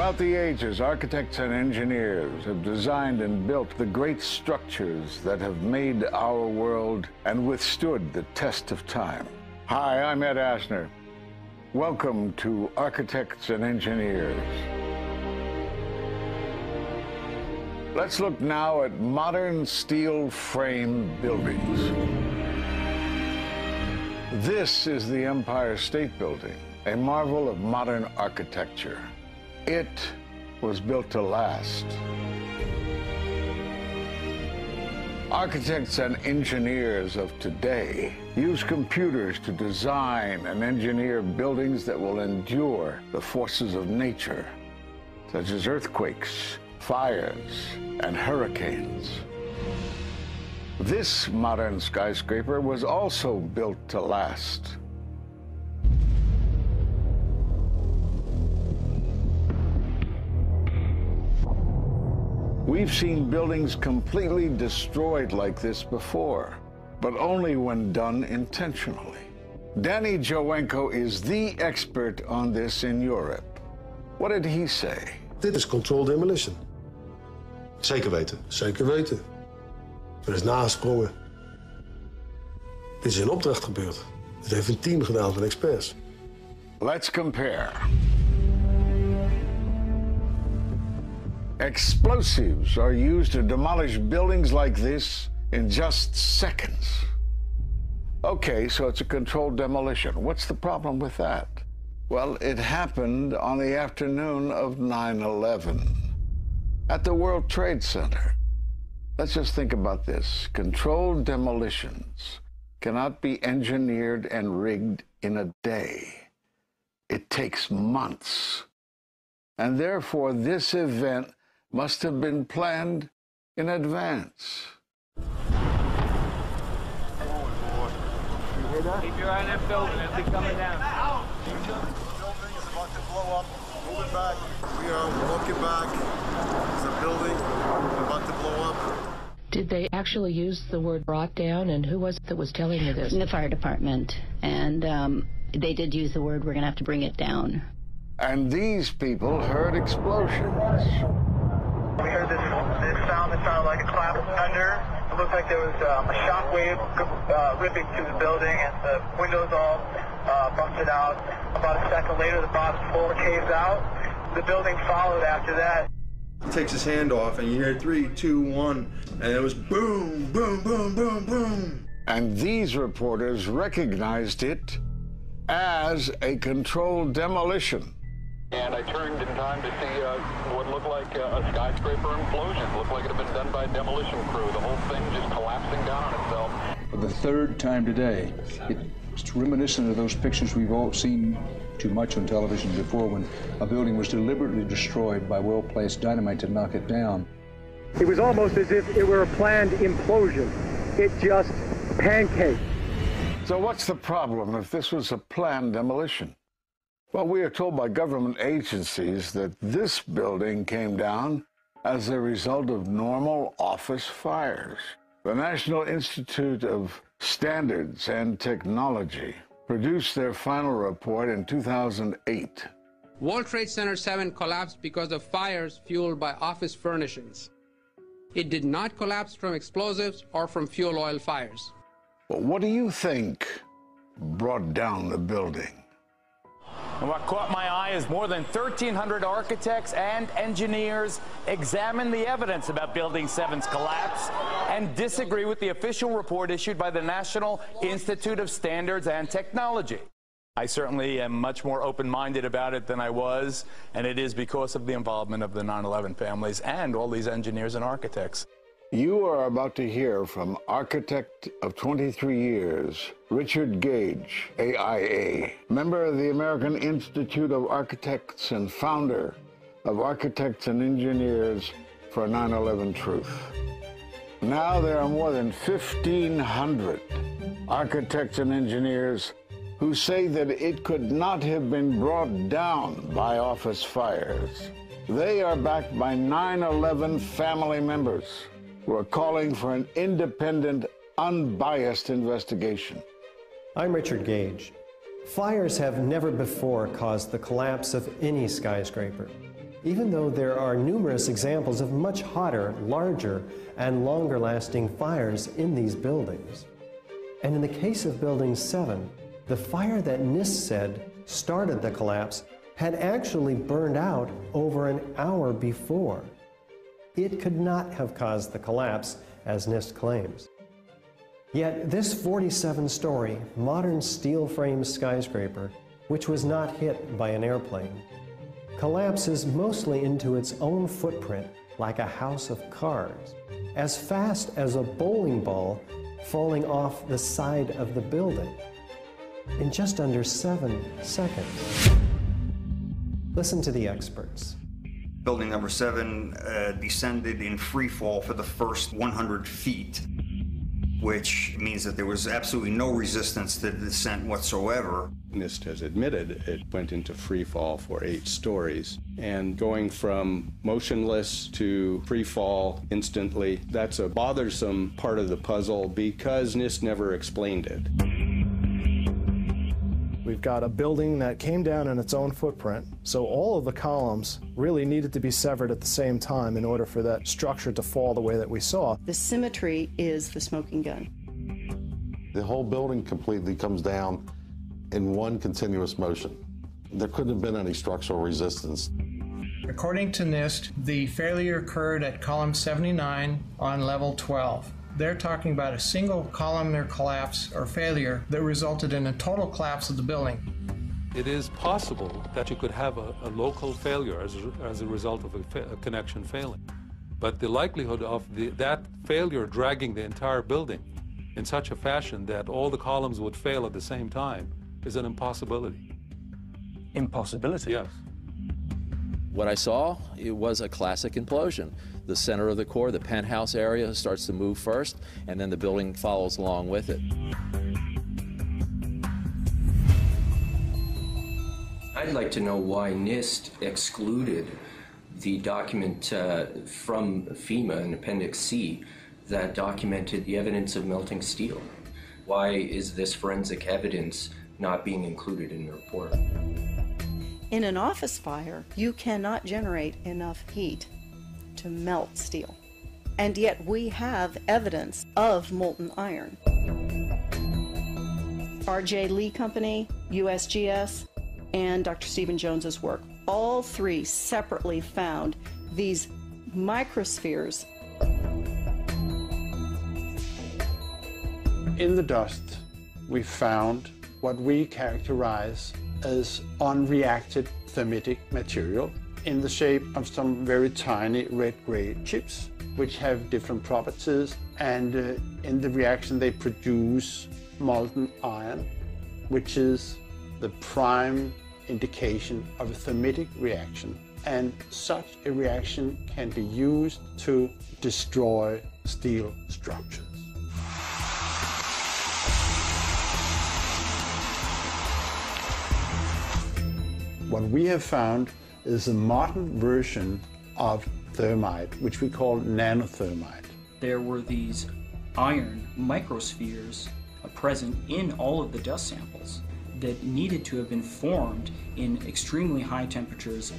Throughout the ages, architects and engineers have designed and built the great structures that have made our world and withstood the test of time. Hi, I'm Ed Asner. Welcome to Architects and Engineers. Let's look now at modern steel frame buildings. This is the Empire State Building, a marvel of modern architecture. It was built to last. Architects and engineers of today use computers to design and engineer buildings that will endure the forces of nature, such as earthquakes, fires, and hurricanes. This modern skyscraper was also built to last. We've seen buildings completely destroyed like this before, but only when done intentionally. Danny Jowenko is the expert on this in Europe. What did he say? Dit is controlled demolition. Zeker weten. Zeker weten. Er is nagesprongen. Dit is in opdracht gebeurd. Dit heeft een team gedaan van experts. Let's compare. Explosives are used to demolish buildings like this in just seconds. Okay, so it's a controlled demolition. What's the problem with that? Well, it happened on the afternoon of 9/11 at the World Trade Center. Let's just think about this. Controlled demolitions cannot be engineered and rigged in a day. It takes months. And therefore, this event must have been planned in advance. You hear that? Keep your eye on that building. It's coming down. The building is about to blow up. Moving back. We are walking back. There's a building about to blow up. Did they actually use the word brought down, and who was it that was telling you this? The fire department, and they did use the word, we're going to have to bring it down. And these people heard explosions. We heard this sound that sounded like a clap of thunder. It looked like there was a shock wave ripping through the building, and the windows all busted out. About a second later, the bottom floor caves out. The building followed after that. He takes his hand off, and you hear 3, 2, 1, and it was boom, boom, boom, boom, boom. And these reporters recognized it as a controlled demolition. And I turned in time to see what looked like a skyscraper implosion. It looked like it had been done by a demolition crew. The whole thing just collapsing down on itself. For the third time today, it's reminiscent of those pictures we've all seen too much on television before, when a building was deliberately destroyed by well-placed dynamite to knock it down. It was almost as if it were a planned implosion. It just pancaked. So what's the problem if this was a planned demolition? Well, we are told by government agencies that this building came down as a result of normal office fires. The National Institute of Standards and Technology produced their final report in 2008. World Trade Center 7 collapsed because of fires fueled by office furnishings. It did not collapse from explosives or from fuel oil fires. But what do you think brought down the building? And what caught my eye is more than 1,300 architects and engineers examine the evidence about Building 7's collapse and disagree with the official report issued by the National Institute of Standards and Technology. I certainly am much more open-minded about it than I was, and it is because of the involvement of the 9/11 families and all these engineers and architects. You are about to hear from architect of 23 years, Richard Gage, AIA, member of the American Institute of Architects and founder of Architects and Engineers for 9/11 Truth. Now there are more than 1,500 architects and engineers who say that it could not have been brought down by office fires. They are backed by 9/11 family members who are calling for an independent, unbiased investigation. I'm Richard Gage. Fires have never before caused the collapse of any skyscraper. even though there are numerous examples of much hotter, larger, and longer-lasting fires in these buildings. And in the case of Building 7, the fire that NIST said started the collapse had actually burned out over an hour before. It could not have caused the collapse, as NIST claims. Yet this 47-story, modern steel-frame skyscraper, which was not hit by an airplane, collapses mostly into its own footprint like a house of cards, as fast as a bowling ball falling off the side of the building, in just under 7 seconds. Listen to the experts. Building number 7 descended in free fall for the first 100 feet, which means that there was absolutely no resistance to the descent whatsoever. NIST has admitted it went into free fall for 8 stories. And going from motionless to free fall instantly, that's a bothersome part of the puzzle because NIST never explained it. We've got a building that came down in its own footprint, so all of the columns really needed to be severed at the same time in order for that structure to fall the way that we saw. The symmetry is the smoking gun. The whole building completely comes down in one continuous motion. There couldn't have been any structural resistance. According to NIST, the failure occurred at column 79 on level 12. They're talking about a single columnar collapse or failure that resulted in a total collapse of the building. It is possible that you could have a local failure as a result of a connection failing. But the likelihood of that failure dragging the entire building in such a fashion that all the columns would fail at the same time is an impossibility. Impossibility? Yes. What I saw, it was a classic implosion. The center of the core, the penthouse area, starts to move first, and then the building follows along with it. I'd like to know why NIST excluded the document from FEMA in Appendix C that documented the evidence of melting steel. Why is this forensic evidence not being included in the report? In an office fire, you cannot generate enough heat to melt steel. And yet we have evidence of molten iron. R.J. Lee Company, USGS, and Dr. Stephen Jones's work, all three separately found these microspheres. In the dust, we found what we characterize as unreacted thermitic material in the shape of some very tiny red-gray chips, which have different properties, and in the reaction they produce molten iron, which is the prime indication of a thermitic reaction. And such a reaction can be used to destroy steel structures. What we have found is a modern version of thermite, which we call nanothermite. There were these iron microspheres present in all of the dust samples that needed to have been formed in extremely high temperatures.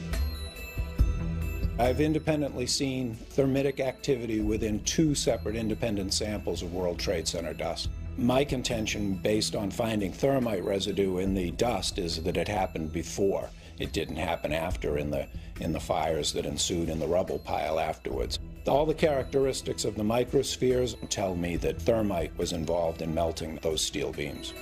I've independently seen thermitic activity within 2 separate independent samples of World Trade Center dust. My contention, based on finding thermite residue in the dust, is that it happened before. It didn't happen after in the fires that ensued in the rubble pile afterwards. All the characteristics of the microspheres tell me that thermite was involved in melting those steel beams.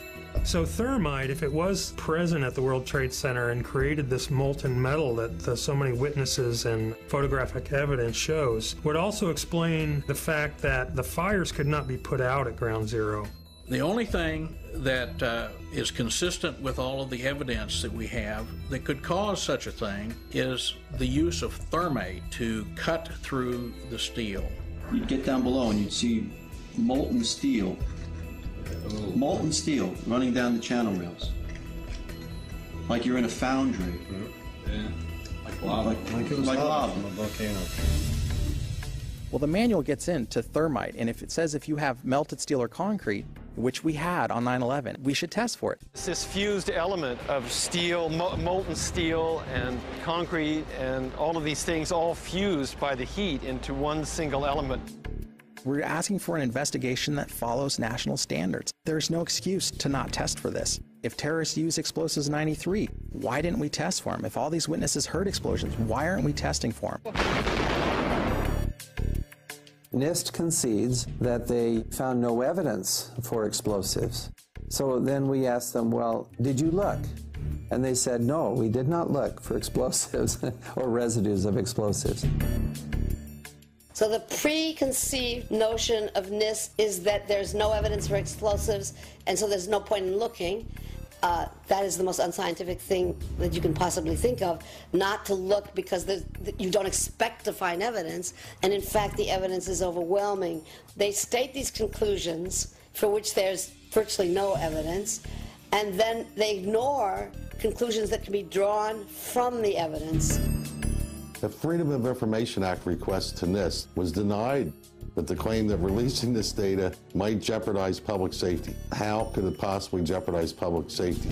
So thermite, if it was present at the World Trade Center and created this molten metal that so many witnesses and photographic evidence shows, would also explain the fact that the fires could not be put out at Ground Zero. The only thing that is consistent with all of the evidence that we have that could cause such a thing is the use of thermite to cut through the steel. You'd get down below and you'd see molten steel running down the channel rails. Like you're in a foundry. Yeah. Like lava. Like it was lava. From a volcano. Well, the manual gets into thermite, and if it says if you have melted steel or concrete, which we had on 9/11. We should test for it. It's this fused element of steel, molten steel and concrete and all of these things all fused by the heat into one single element. We're asking for an investigation that follows national standards. There's no excuse to not test for this. If terrorists used explosives in '93, why didn't we test for them? If all these witnesses heard explosions, why aren't we testing for them? NIST concedes that they found no evidence for explosives. So then we asked them, well, did you look? And they said, no, we did not look for explosives or residues of explosives. So the preconceived notion of NIST is that there's no evidence for explosives, and so there's no point in looking. That is the most unscientific thing that you can possibly think of, not to look because you don't expect to find evidence, and in fact the evidence is overwhelming. They state these conclusions for which there's virtually no evidence, and then they ignore conclusions that can be drawn from the evidence. The Freedom of Information Act request to NIST was denied with the claim that releasing this data might jeopardize public safety. How could it possibly jeopardize public safety?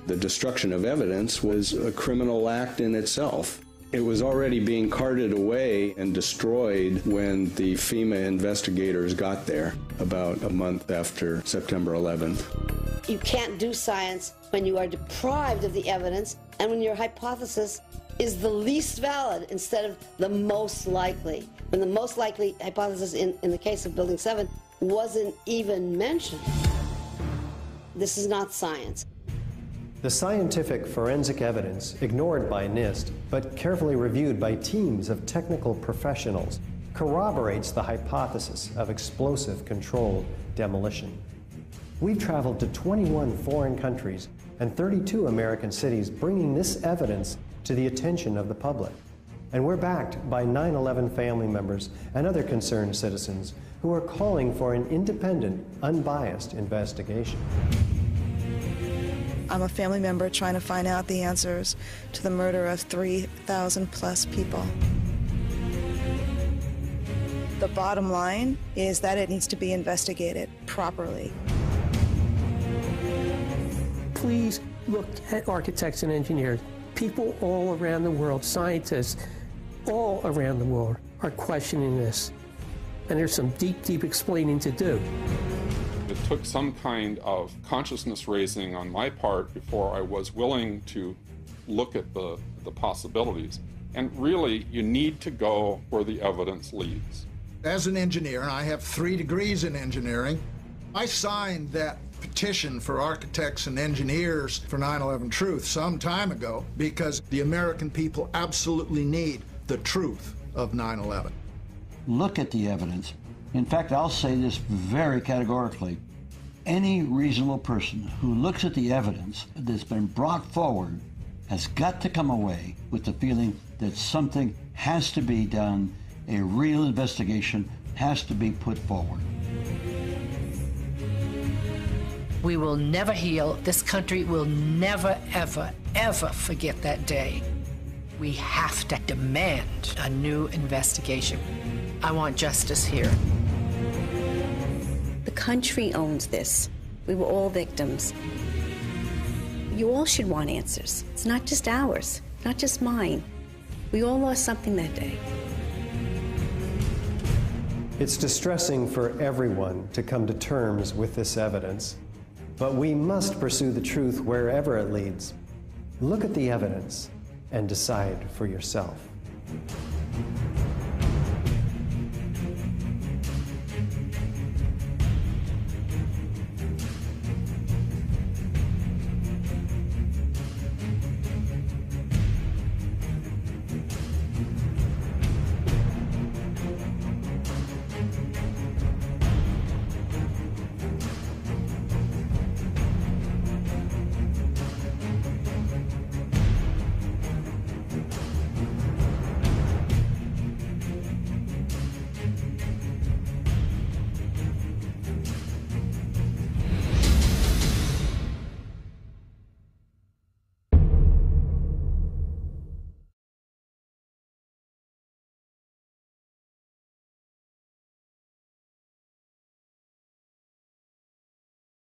The destruction of evidence was a criminal act in itself. It was already being carted away and destroyed when the FEMA investigators got there about a month after September 11th. You can't do science when you are deprived of the evidence and when your hypothesis is the least valid instead of the most likely. When the most likely hypothesis in the case of Building 7 wasn't even mentioned. This is not science. The scientific forensic evidence, ignored by NIST, but carefully reviewed by teams of technical professionals, corroborates the hypothesis of explosive-controlled demolition. We've traveled to 21 foreign countries and 32 American cities, bringing this evidence to the attention of the public. And we're backed by 9/11 family members and other concerned citizens who are calling for an independent, unbiased investigation. I'm a family member trying to find out the answers to the murder of 3,000 plus people. The bottom line is that it needs to be investigated properly. Please look at architects and engineers. People all around the world, scientists all around the world are questioning this. And there's some deep, deep explaining to do. It took some kind of consciousness raising on my part before I was willing to look at the possibilities. And really, you need to go where the evidence leads. As an engineer, and I have 3 degrees in engineering, I signed that petition for architects and engineers for 9/11 Truth some time ago because the American people absolutely need the truth of 9/11. Look at the evidence. In fact, I'll say this very categorically. Any reasonable person who looks at the evidence that's been brought forward has got to come away with the feeling that something has to be done, a real investigation has to be put forward. We will never heal. This country will never, ever, ever forget that day. We have to demand a new investigation. I want justice here. The country owns this. We were all victims. You all should want answers. It's not just ours, not just mine. We all lost something that day. It's distressing for everyone to come to terms with this evidence. But we must pursue the truth wherever it leads. Look at the evidence and decide for yourself.